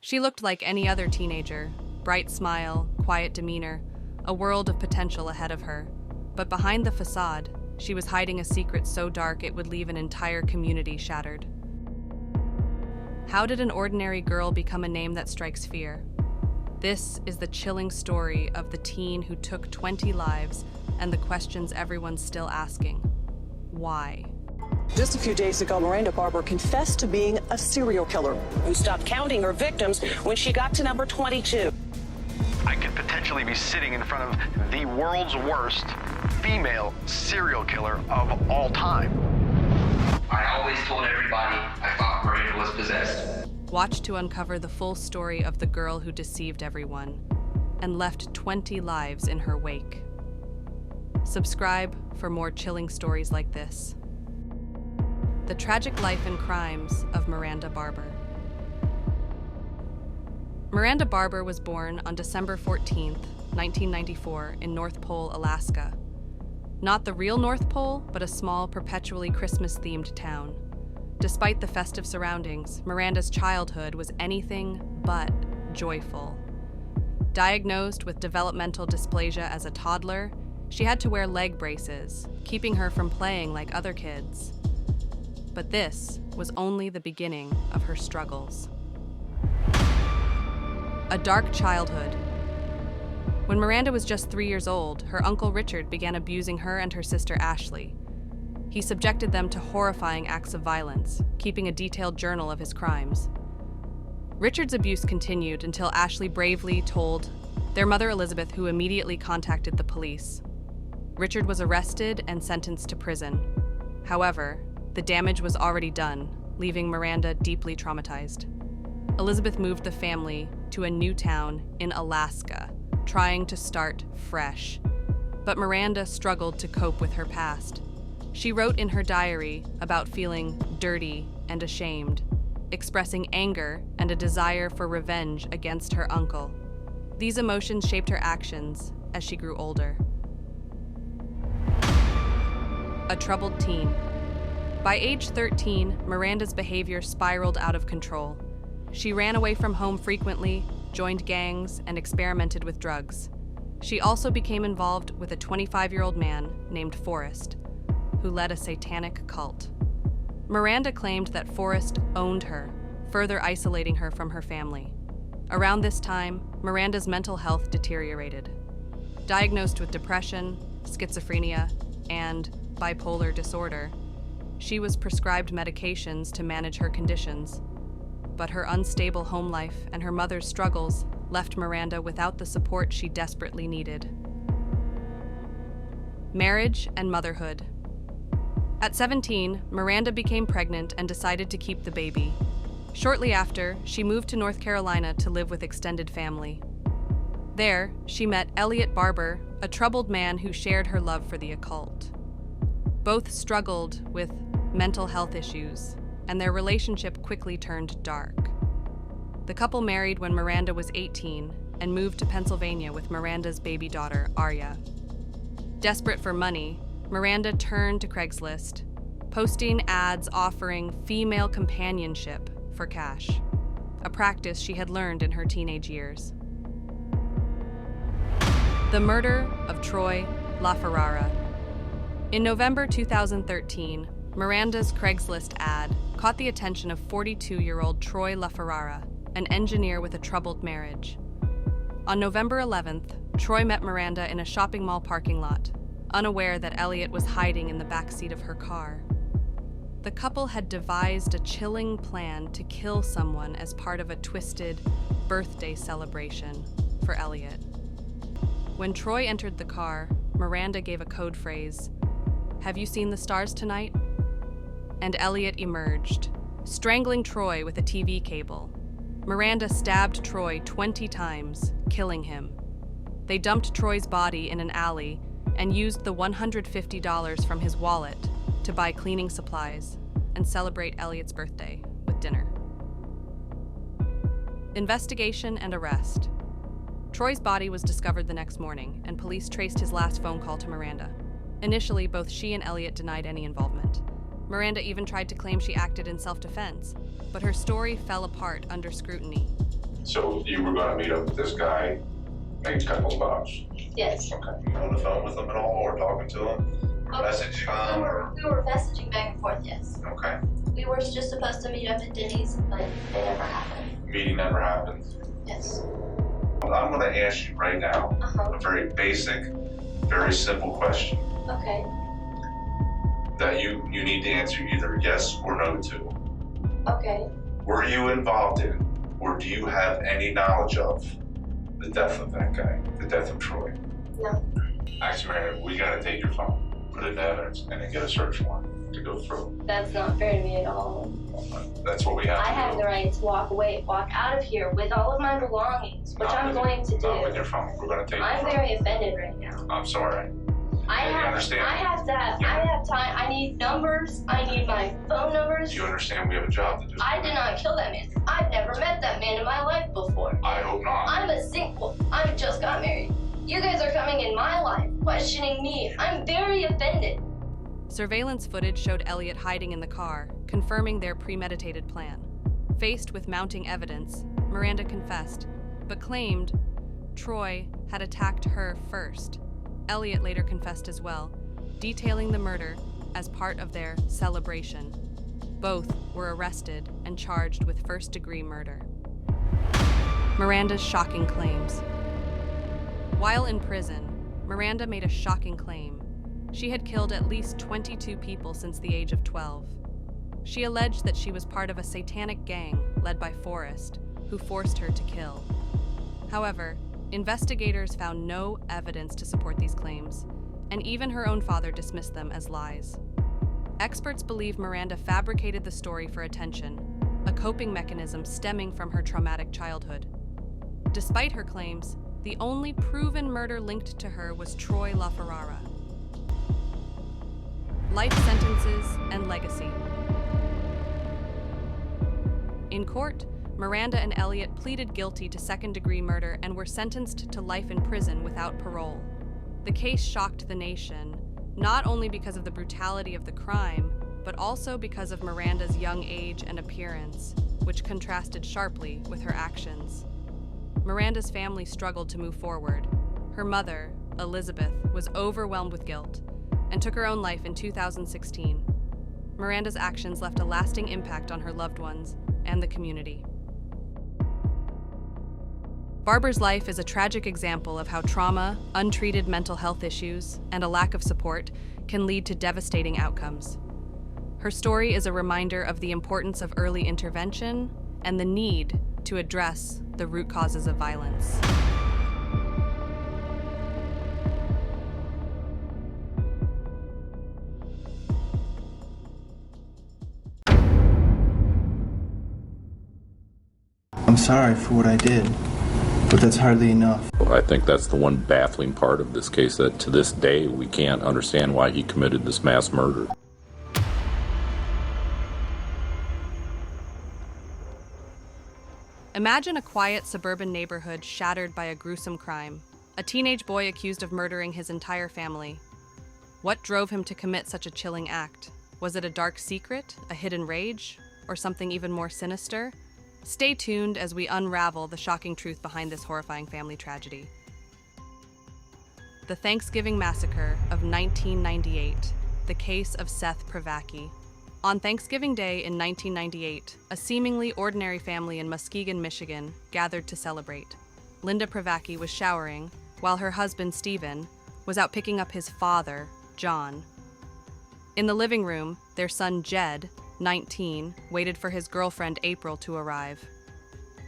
She looked like any other teenager, bright smile, quiet demeanor, a world of potential ahead of her. But behind the facade, she was hiding a secret so dark it would leave an entire community shattered. How did an ordinary girl become a name that strikes fear? This is the chilling story of the teen who took 20 lives and the questions everyone's still asking. Why? Just a few days ago, Miranda Barber confessed to being a serial killer who stopped counting her victims when she got to number 22. I could potentially be sitting in front of the world's worst female serial killer of all time. I always told everybody I thought Miranda was possessed. Watch to uncover the full story of the girl who deceived everyone and left 20 lives in her wake. Subscribe for more chilling stories like this. The Tragic Life and Crimes of Miranda Barber. Miranda Barber was born on December 14, 1994, in North Pole, Alaska. Not the real North Pole, but a small, perpetually Christmas-themed town. Despite the festive surroundings, Miranda's childhood was anything but joyful. Diagnosed with developmental dysplasia as a toddler, she had to wear leg braces, keeping her from playing like other kids. But this was only the beginning of her struggles. A dark childhood. When Miranda was just 3 years old, her uncle Richard began abusing her and her sister Ashley. He subjected them to horrifying acts of violence, keeping a detailed journal of his crimes. Richard's abuse continued until Ashley bravely told their mother Elizabeth, who immediately contacted the police. Richard was arrested and sentenced to prison. However, the damage was already done, leaving Miranda deeply traumatized. Elizabeth moved the family to a new town in Alaska, trying to start fresh. But Miranda struggled to cope with her past. She wrote in her diary about feeling dirty and ashamed, expressing anger and a desire for revenge against her uncle. These emotions shaped her actions as she grew older. A troubled teen. By age 13, Miranda's behavior spiraled out of control. She ran away from home frequently, joined gangs, and experimented with drugs. She also became involved with a 25-year-old man named Forrest, who led a satanic cult. Miranda claimed that Forrest owned her, further isolating her from her family. Around this time, Miranda's mental health deteriorated. Diagnosed with depression, schizophrenia, and bipolar disorder, she was prescribed medications to manage her conditions. But her unstable home life and her mother's struggles left Miranda without the support she desperately needed. Marriage and motherhood. At 17, Miranda became pregnant and decided to keep the baby. Shortly after, she moved to North Carolina to live with extended family. There, she met Elliot Barber, a troubled man who shared her love for the occult. Both struggled with mental health issues, and their relationship quickly turned dark. The couple married when Miranda was 18 and moved to Pennsylvania with Miranda's baby daughter, Arya. Desperate for money, Miranda turned to Craigslist, posting ads offering female companionship for cash, a practice she had learned in her teenage years. The murder of Troy LaFerrara. In November 2013, Miranda's Craigslist ad caught the attention of 42-year-old Troy LaFerrara, an engineer with a troubled marriage. On November 11th, Troy met Miranda in a shopping mall parking lot, unaware that Elliot was hiding in the backseat of her car. The couple had devised a chilling plan to kill someone as part of a twisted birthday celebration for Elliot. When Troy entered the car, Miranda gave a code phrase, "Have you seen the stars tonight?" And Elliot emerged, strangling Troy with a TV cable. Miranda stabbed Troy 20 times, killing him. They dumped Troy's body in an alley and used the $150 from his wallet to buy cleaning supplies and celebrate Elliot's birthday with dinner. Investigation and arrest. Troy's body was discovered the next morning, and police traced his last phone call to Miranda. Initially, both she and Elliot denied any involvement. Miranda even tried to claim she acted in self-defense, but her story fell apart under scrutiny. So you were gonna meet up with this guy, make a couple of bucks? Yes. Okay. You on the phone with him at all, or talking to him? Messaging him, or? We were messaging back and forth, yes. Okay. We were just supposed to meet up at Denny's, but it never happened. Meeting never happened. Yes. I'm gonna ask you right now a very basic, very simple question Okay. that you need to answer either yes or no to. Okay. Were you involved in, or do you have any knowledge of the death of that guy, the death of Troy? No. Actually, Mary, we gotta take your phone, put it in evidence, and then get a search warrant to go through. That's not fair to me at all. That's what we have to I do. have the right to walk away, walk out of here with all of my belongings, which I'm going to do. Not with your phone. We're gonna take your I'm phone. very offended right now. I'm sorry. I You understand? I have time. I need numbers. I need my phone numbers. You understand we have a job to do? I did not kill that man. I've never met that man in my life before. I hope not. I'm a single. I just got married. You guys are coming in my life, questioning me. I'm very offended. Surveillance footage showed Elliot hiding in the car, confirming their premeditated plan. Faced with mounting evidence, Miranda confessed, but claimed Troy had attacked her first. Elliot later confessed as well, detailing the murder as part of their celebration. Both were arrested and charged with first-degree murder. Miranda's shocking claims. While in prison, Miranda made a shocking claim. She had killed at least 22 people since the age of 12. She alleged that she was part of a satanic gang led by Forrest, who forced her to kill. However, investigators found no evidence to support these claims, and even her own father dismissed them as lies. Experts believe Miranda fabricated the story for attention, a coping mechanism stemming from her traumatic childhood. Despite her claims, the only proven murder linked to her was Troy LaFerrara. Life sentences and legacy. In court, Miranda and Elliot pleaded guilty to second-degree murder and were sentenced to life in prison without parole. The case shocked the nation, not only because of the brutality of the crime, but also because of Miranda's young age and appearance, which contrasted sharply with her actions. Miranda's family struggled to move forward. Her mother, Elizabeth, was overwhelmed with guilt and took her own life in 2016. Miranda's actions left a lasting impact on her loved ones and the community. Barbara's life is a tragic example of how trauma, untreated mental health issues, and a lack of support can lead to devastating outcomes. Her story is a reminder of the importance of early intervention and the need to address the root causes of violence. I'm sorry for what I did, but that's hardly enough. I think that's the one baffling part of this case, that to this day we can't understand why he committed this mass murder. Imagine a quiet suburban neighborhood shattered by a gruesome crime. A teenage boy accused of murdering his entire family. What drove him to commit such a chilling act? Was it a dark secret, a hidden rage, or something even more sinister? Stay tuned as we unravel the shocking truth behind this horrifying family tragedy. The Thanksgiving Massacre of 1998, the case of Seth Pravacki. On Thanksgiving Day in 1998, a seemingly ordinary family in Muskegon, Michigan, gathered to celebrate. Linda Pravacki was showering, while her husband, Stephen, was out picking up his father, John. In the living room, their son, Jed, 19, waited for his girlfriend, April, to arrive.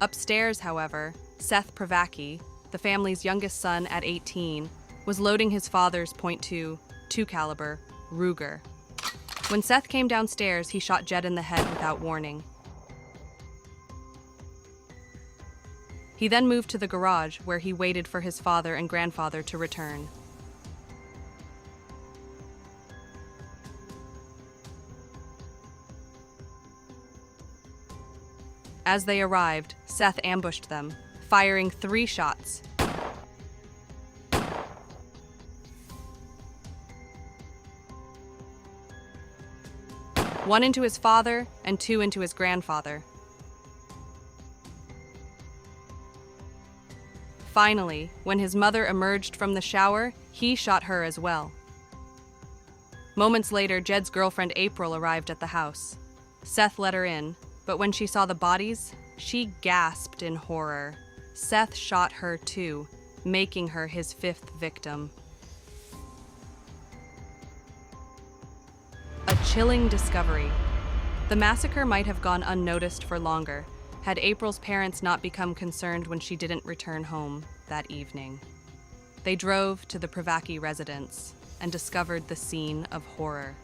Upstairs, however, Seth Pravacki, the family's youngest son at 18, was loading his father's .22 caliber Ruger. When Seth came downstairs, he shot Jed in the head without warning. He then moved to the garage, where he waited for his father and grandfather to return. As they arrived, Seth ambushed them, firing 3 shots. One into his father and 2 into his grandfather. Finally, when his mother emerged from the shower, he shot her as well. Moments later, Jed's girlfriend April arrived at the house. Seth let her in, but when she saw the bodies, she gasped in horror. Seth shot her too, making her his fifth victim. A chilling discovery. The massacre might have gone unnoticed for longer, had April's parents not become concerned when she didn't return home that evening. They drove to the Pravacki residence and discovered the scene of horror.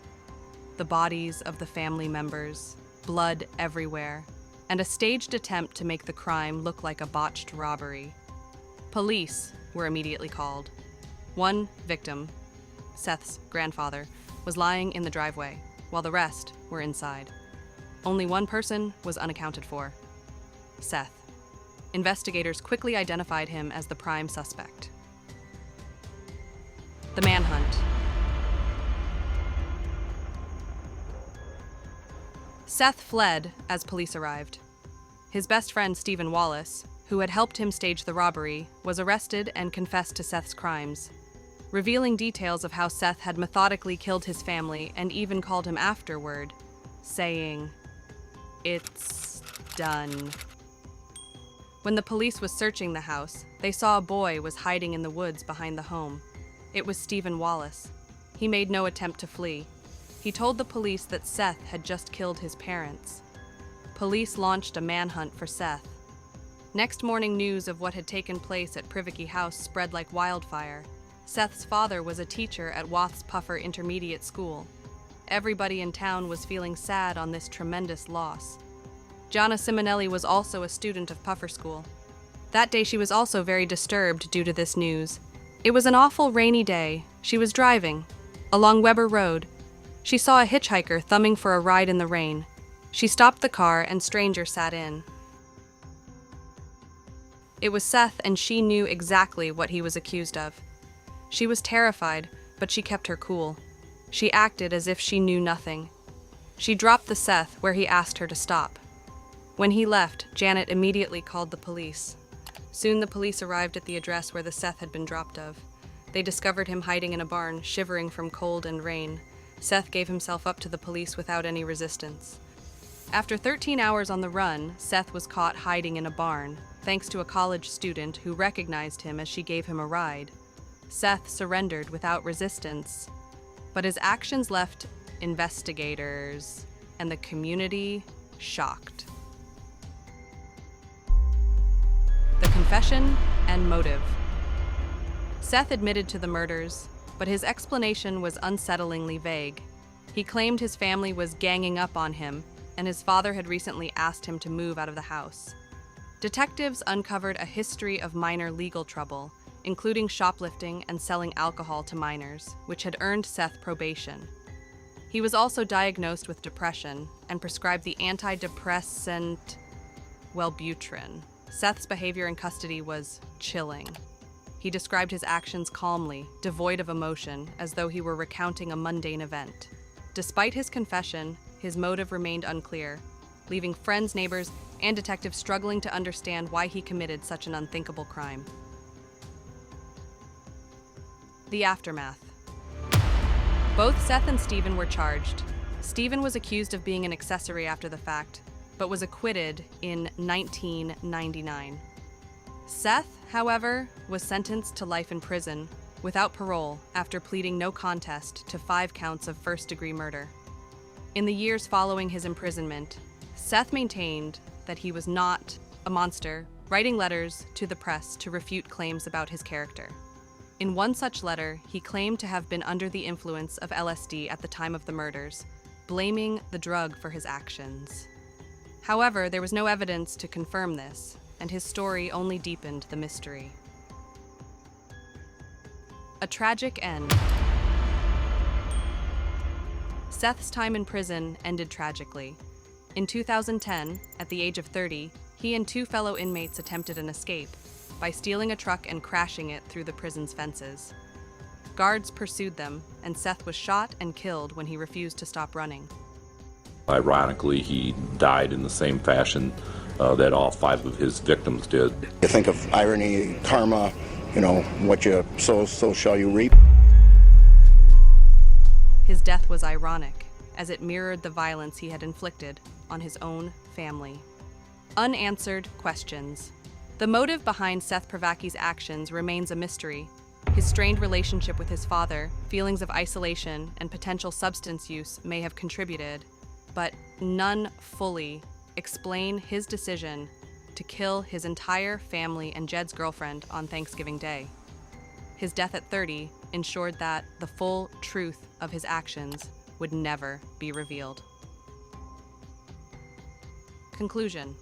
The bodies of the family members, blood everywhere, and a staged attempt to make the crime look like a botched robbery. Police were immediately called. One victim, Seth's grandfather, was lying in the driveway, while the rest were inside. Only one person was unaccounted for: Seth. Investigators quickly identified him as the prime suspect. The manhunt. Seth fled as police arrived. His best friend, Stephen Wallace, who had helped him stage the robbery, was arrested and confessed to Seth's crimes, revealing details of how Seth had methodically killed his family and even called him afterward, saying, "It's done." When the police was searching the house, they saw a boy was hiding in the woods behind the home. It was Stephen Wallace. He made no attempt to flee. He told the police that Seth had just killed his parents. Police launched a manhunt for Seth. Next morning, news of what had taken place at Pravacki House spread like wildfire. Seth's father was a teacher at Wath's Puffer Intermediate School. Everybody in town was feeling sad on this tremendous loss. Gianna Simonelli was also a student of Puffer School. That day she was also very disturbed due to this news. It was an awful rainy day. She was driving along Weber Road. She saw a hitchhiker thumbing for a ride in the rain. She stopped the car and stranger sat in. It was Seth, and she knew exactly what he was accused of. She was terrified, but she kept her cool. She acted as if she knew nothing. She dropped the Seth where he asked her to stop. When he left, Janet immediately called the police. Soon the police arrived at the address where the Seth had been dropped of. They discovered him hiding in a barn, shivering from cold and rain. Seth gave himself up to the police without any resistance. After 13 hours on the run, Seth was caught hiding in a barn, thanks to a college student who recognized him as she gave him a ride. Seth surrendered without resistance, but his actions left investigators and the community shocked. The confession and motive. Seth admitted to the murders, but his explanation was unsettlingly vague. He claimed his family was ganging up on him, and his father had recently asked him to move out of the house. Detectives uncovered a history of minor legal trouble, including shoplifting and selling alcohol to minors, which had earned Seth probation. He was also diagnosed with depression and prescribed the antidepressant Wellbutrin. Seth's behavior in custody was chilling. He described his actions calmly, devoid of emotion, as though he were recounting a mundane event. Despite his confession, his motive remained unclear, leaving friends, neighbors, and detectives struggling to understand why he committed such an unthinkable crime. The aftermath. Both Seth and Stephen were charged. Stephen was accused of being an accessory after the fact, but was acquitted in 1999. Seth, however, was sentenced to life in prison without parole after pleading no contest to 5 counts of first-degree murder. In the years following his imprisonment, Seth maintained that he was not a monster, writing letters to the press to refute claims about his character. In one such letter, he claimed to have been under the influence of LSD at the time of the murders, blaming the drug for his actions. However, there was no evidence to confirm this, and his story only deepened the mystery. A tragic end. Seth's time in prison ended tragically. In 2010, at the age of 30, he and 2 fellow inmates attempted an escape by stealing a truck and crashing it through the prison's fences. Guards pursued them, and Seth was shot and killed when he refused to stop running. Ironically, he died in the same fashion that all 5 of his victims did. You think of irony, karma, what you sow, so shall you reap. His death was ironic, as it mirrored the violence he had inflicted on his own family. Unanswered questions. The motive behind Seth Pravacki's actions remains a mystery. His strained relationship with his father, feelings of isolation, and potential substance use may have contributed, but none fully explain his decision to kill his entire family and Jed's girlfriend on Thanksgiving Day. His death at 30 ensured that the full truth of his actions would never be revealed. Conclusion.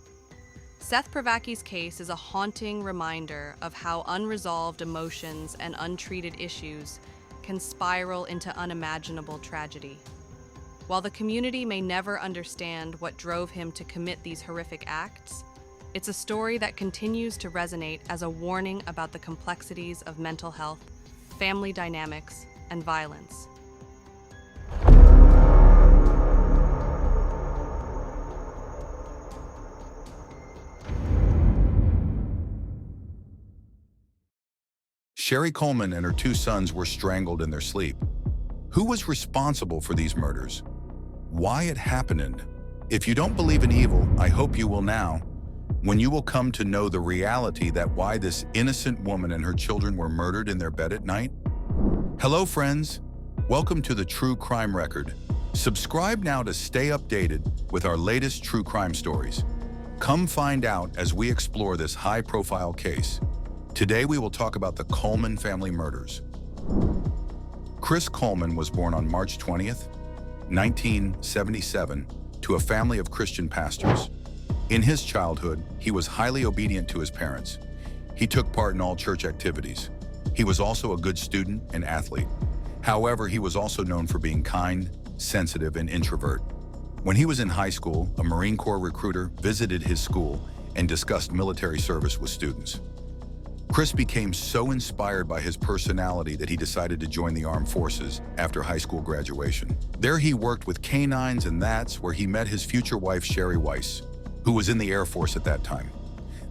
Seth Pravacki's case is a haunting reminder of how unresolved emotions and untreated issues can spiral into unimaginable tragedy. While the community may never understand what drove him to commit these horrific acts, it's a story that continues to resonate as a warning about the complexities of mental health, family dynamics, and violence. Sherry Coleman and her 2 sons were strangled in their sleep. Who was responsible for these murders? Why it happened? If you don't believe in evil, I hope you will now, when you will come to know the reality that why this innocent woman and her children were murdered in their bed at night. Hello friends, welcome to the True Crime Record. Subscribe now to stay updated with our latest true crime stories. Come find out as we explore this high-profile case. Today we will talk about the Coleman family murders. Chris Coleman was born on March 20th, 1977, to a family of Christian pastors. In his childhood, he was highly obedient to his parents. He took part in all church activities. He was also a good student and athlete. However, he was also known for being kind, sensitive, and introvert. When he was in high school, a Marine Corps recruiter visited his school and discussed military service with students. Chris became so inspired by his personality that he decided to join the armed forces after high school graduation. There he worked with canines, and that's where he met his future wife, Sherry Weiss, who was in the Air Force at that time.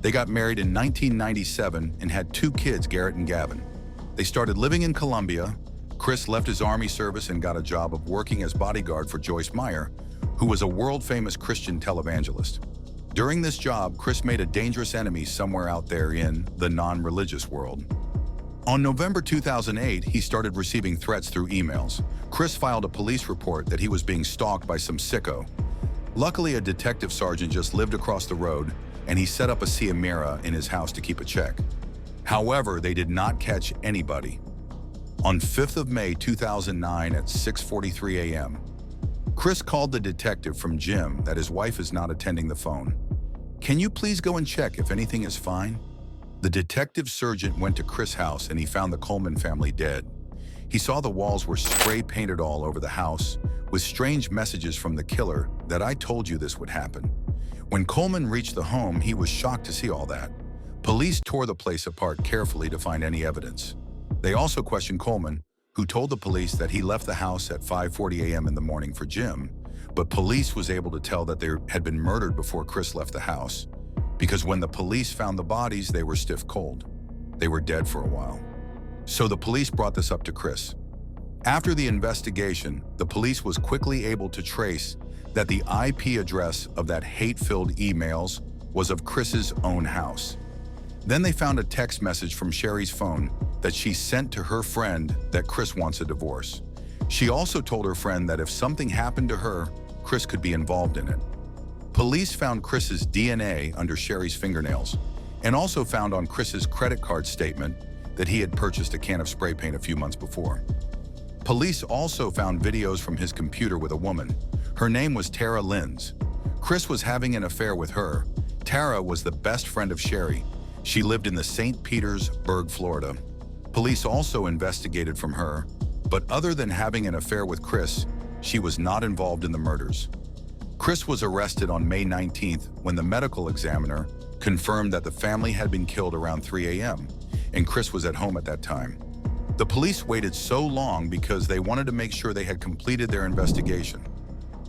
They got married in 1997 and had 2 kids, Garrett and Gavin. They started living in Colombia. Chris left his Army service and got a job of working as bodyguard for Joyce Meyer, who was a world-famous Christian televangelist. During this job, Chris made a dangerous enemy somewhere out there in the non-religious world. On November 2008, he started receiving threats through emails. Chris filed a police report that he was being stalked by some sicko. Luckily, a detective sergeant just lived across the road, and he set up a camera in his house to keep a check. However, they did not catch anybody. On 5th of May 2009 at 6:43 a.m., Chris called the detective from Jim that his wife is not attending the phone. Can you please go and check if anything is fine? The detective sergeant went to Chris' house and he found the Coleman family dead. He saw the walls were spray painted all over the house with strange messages from the killer that I told you this would happen. When Coleman reached the home, he was shocked to see all that. Police tore the place apart carefully to find any evidence. They also questioned Coleman, who told the police that he left the house at 5:40 a.m. in the morning for Jim, but police was able to tell that they had been murdered before Chris left the house, because when the police found the bodies, they were stiff cold. They were dead for a while. So the police brought this up to Chris. After the investigation, the police was quickly able to trace that the IP address of that hate-filled emails was of Chris's own house. Then they found a text message from Sherry's phone that she sent to her friend that Chris wants a divorce. She also told her friend that if something happened to her, Chris could be involved in it. Police found Chris's DNA under Sherry's fingernails and also found on Chris's credit card statement that he had purchased a can of spray paint a few months before. Police also found videos from his computer with a woman. Her name was Tara Linz. Chris was having an affair with her. Tara was the best friend of Sherry. She lived in the St. Petersburg, Florida. Police also investigated from her, but other than having an affair with Chris, she was not involved in the murders. Chris was arrested on May 19th when the medical examiner confirmed that the family had been killed around 3 a.m., and Chris was at home at that time. The police waited so long because they wanted to make sure they had completed their investigation.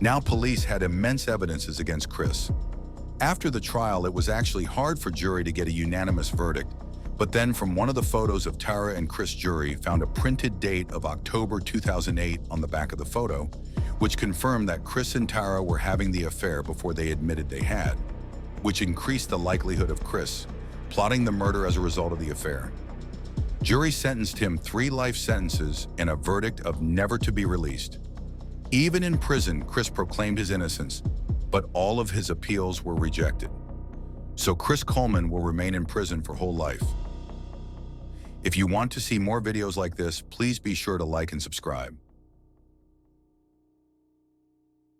Now police had immense evidences against Chris. After the trial, it was actually hard for jury to get a unanimous verdict, but then from one of the photos of Tara and Chris, jury found a printed date of October 2008 on the back of the photo, which confirmed that Chris and Tara were having the affair before they admitted they had, which increased the likelihood of Chris plotting the murder as a result of the affair. Jury sentenced him 3 life sentences and a verdict of never to be released. Even in prison, Chris proclaimed his innocence, but all of his appeals were rejected. So Chris Coleman will remain in prison for whole life. If you want to see more videos like this, please be sure to like and subscribe.